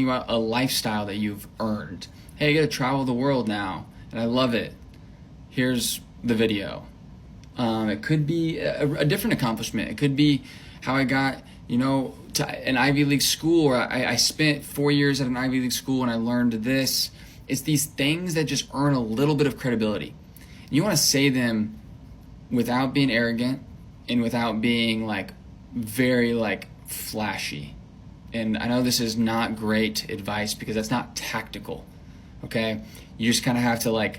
talking about a lifestyle that you've earned. Hey, I get to travel the world now, and I love it. Here's the video. It could be a different accomplishment. It could be how I got, to an Ivy League school, or I spent 4 years at an Ivy League school and I learned this. It's these things that just earn a little bit of credibility. And you want to say them without being arrogant and without being very flashy. And I know this is not great advice because that's not tactical. Okay? You just kind of have to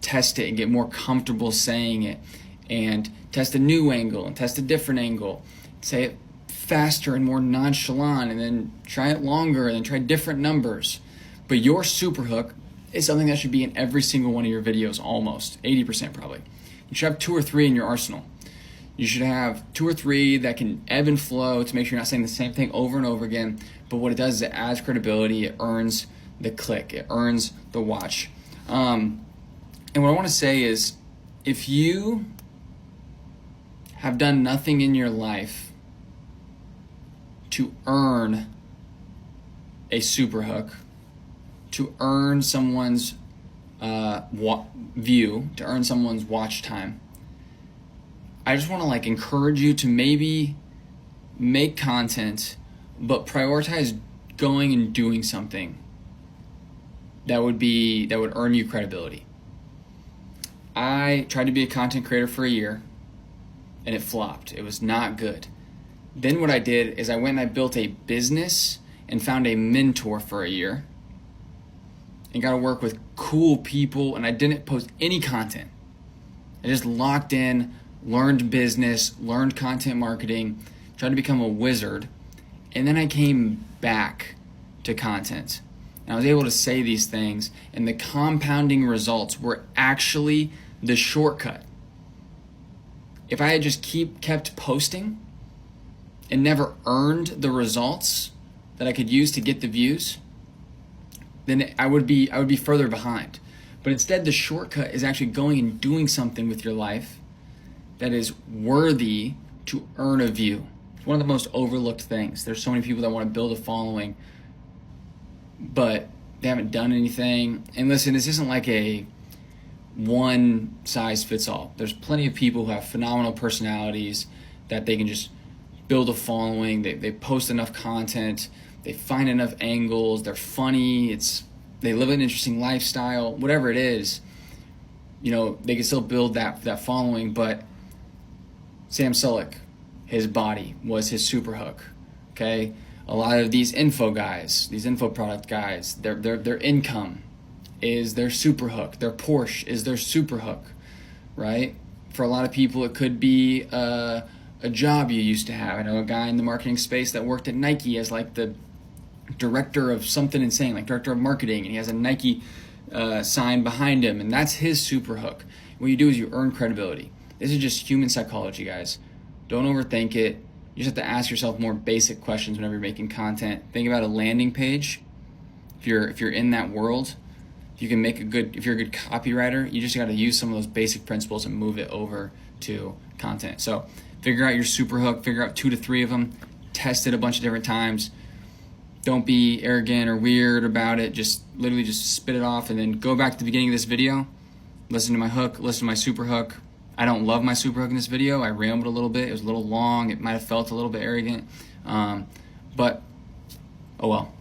test it and get more comfortable saying it, and test a new angle and test a different angle. Say it faster and more nonchalant, and then try it longer, and then try different numbers. But your super hook is something that should be in every single one of your videos, almost 80% probably. You should have 2 or 3 in your arsenal. You should have 2 or 3 that can ebb and flow to make sure you're not saying the same thing over and over again. But what it does is it adds credibility. It earns the click. It earns the watch. And what I want to say is, if you have done nothing in your life to earn a super hook, to earn someone's view, to earn someone's watch time, I just want to encourage you to maybe make content, but prioritize going and doing something that would earn you credibility. I tried to be a content creator for a year, and it flopped. It was not good. Then what I did is I went and I built a business and found a mentor for a year and got to work with cool people, and I didn't post any content. I just locked in, learned business, learned content marketing, tried to become a wizard, and then I came back to content. And I was able to say these things, and the compounding results were actually the shortcut. If I had just kept posting and never earned the results that I could use to get the views, then I would be further behind. But instead, the shortcut is actually going and doing something with your life that is worthy to earn a view. It's one of the most overlooked things. There's so many people that want to build a following, but they haven't done anything. And listen, this isn't like a one size fits all. There's plenty of people who have phenomenal personalities that they can just build a following. They post enough content, they find enough angles, they're funny, they live an interesting lifestyle, whatever it is, they can still build that following. But Sam Sulek, his body was his super hook. Okay? A lot of these info guys, these info product guys, their income is their super hook. Their Porsche is their super hook, right? For a lot of people, it could be a job you used to have. I know a guy in the marketing space that worked at Nike as the director of something insane, director of marketing, and he has a Nike sign behind him, and that's his super hook. What you do is you earn credibility. This is just human psychology, guys. Don't overthink it. You just have to ask yourself more basic questions whenever you're making content. Think about a landing page. If you're in that world, if you're a good copywriter, you just got to use some of those basic principles and move it over to content. So figure out your super hook, figure out 2 to 3 of them, test it a bunch of different times. Don't be arrogant or weird about it. Just literally just spit it off, and then go back to the beginning of this video, listen to my hook, listen to my super hook. I don't love my super hook in this video. I rambled a little bit. It was a little long. It might have felt a little bit arrogant. But, oh well.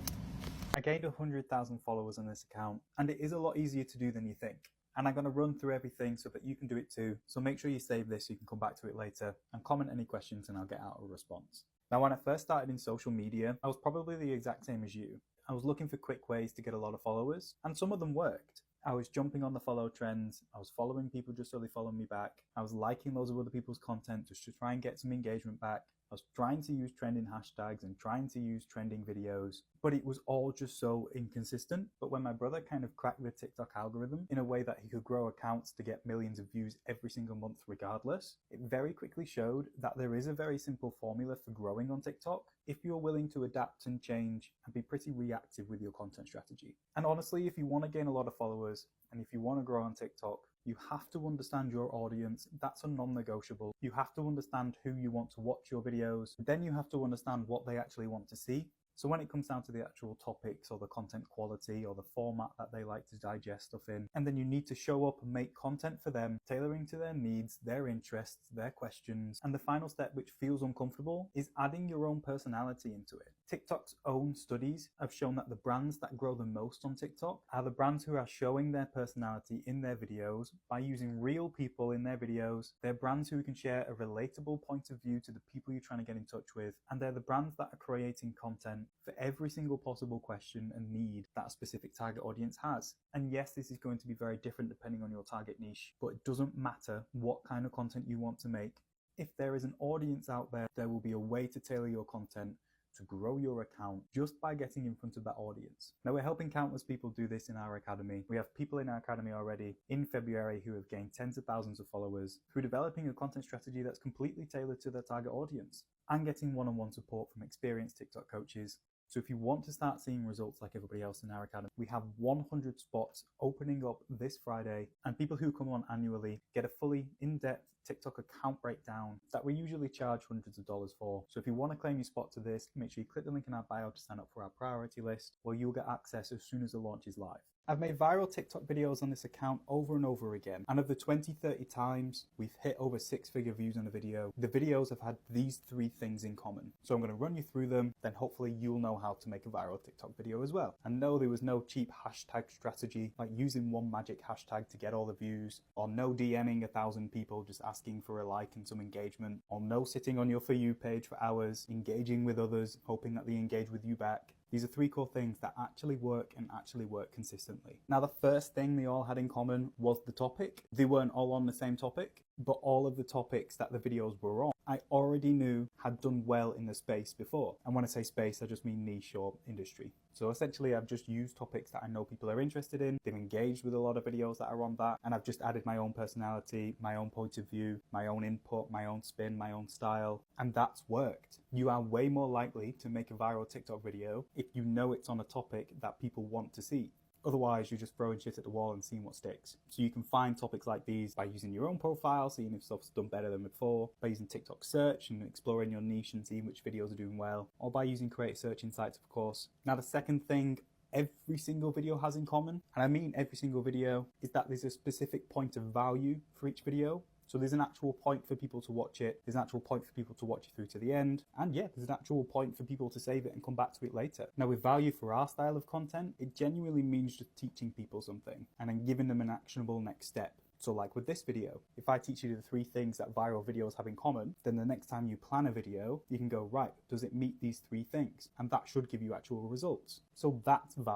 I gained 100,000 followers on this account, and it is a lot easier to do than you think. And I'm going to run through everything so that you can do it too. So make sure you save this so you can come back to it later and comment any questions, and I'll get out a response. Now, when I first started in social media, I was probably the exact same as you. I was looking for quick ways to get a lot of followers, and some of them worked. I was jumping on the follow trends. I was following people just so they follow me back. I was liking loads of other people's content just to try and get some engagement back. I was trying to use trending hashtags and trying to use trending videos, but it was all just so inconsistent. But when my brother kind of cracked the TikTok algorithm in a way that he could grow accounts to get millions of views every single month regardless, it very quickly showed that there is a very simple formula for growing on TikTok if you're willing to adapt and change and be pretty reactive with your content strategy. And honestly, if you want to gain a lot of followers and if you want to grow on TikTok, you have to understand your audience. That's a non-negotiable. You have to understand who you want to watch your videos. Then you have to understand what they actually want to see. So when it comes down to the actual topics or the content quality or the format that they like to digest stuff in, and then you need to show up and make content for them, tailoring to their needs, their interests, their questions. And the final step, which feels uncomfortable, is adding your own personality into it. TikTok's own studies have shown that the brands that grow the most on TikTok are the brands who are showing their personality in their videos by using real people in their videos. They're brands who can share a relatable point of view to the people you're trying to get in touch with, and they're the brands that are creating content for every single possible question and need that a specific target audience has. And yes, this is going to be very different depending on your target niche, but it doesn't matter what kind of content you want to make. If there is an audience out there, there will be a way to tailor your content to grow your account just by getting in front of that audience. Now, we're helping countless people do this in our academy. We have people in our academy already in February who have gained tens of thousands of followers through developing a content strategy that's completely tailored to their target audience and getting one-on-one support from experienced TikTok coaches. So if you want to start seeing results like everybody else in our academy, we have 100 spots opening up this Friday, and people who come on annually get a fully in-depth TikTok account breakdown that we usually charge hundreds of dollars for. So if you want to claim your spot to this, make sure you click the link in our bio to sign up for our priority list, where you'll get access as soon as the launch is live. I've made viral TikTok videos on this account over and over again, and of the 20-30 times we've hit over 6-figure views on a video, the videos have had these 3 things in common. So I'm going to run you through them, then hopefully you'll know how to make a viral TikTok video as well. And no, there was no cheap hashtag strategy like using one magic hashtag to get all the views, or no DMing 1,000 people just asking for a like and some engagement, or no sitting on your For You page for hours, engaging with others, hoping that they engage with you back. These are 3 core things that actually work and actually work consistently. Now, the first thing they all had in common was the topic. They weren't all on the same topic, but all of the topics that the videos were on, I already knew had done well in the space before. And when I say space, I just mean niche or industry. So essentially, I've just used topics that I know people are interested in. They've engaged with a lot of videos that are on that. And I've just added my own personality, my own point of view, my own input, my own spin, my own style. And that's worked. You are way more likely to make a viral TikTok video if you know it's on a topic that people want to see. Otherwise, you're just throwing shit at the wall and seeing what sticks. So you can find topics like these by using your own profile, seeing if stuff's done better than before, by using TikTok search and exploring your niche and seeing which videos are doing well, or by using Creative Search Insights, of course. Now, the second thing every single video has in common, and I mean every single video, is that there's a specific point of value for each video. So there's an actual point for people to watch it, there's an actual point for people to watch it through to the end, and yeah, there's an actual point for people to save it and come back to it later. Now, with value for our style of content, it genuinely means just teaching people something and then giving them an actionable next step. So like with this video, if I teach you the 3 things that viral videos have in common, then the next time you plan a video, you can go, right, does it meet these 3 things? And that should give you actual results. So that's value.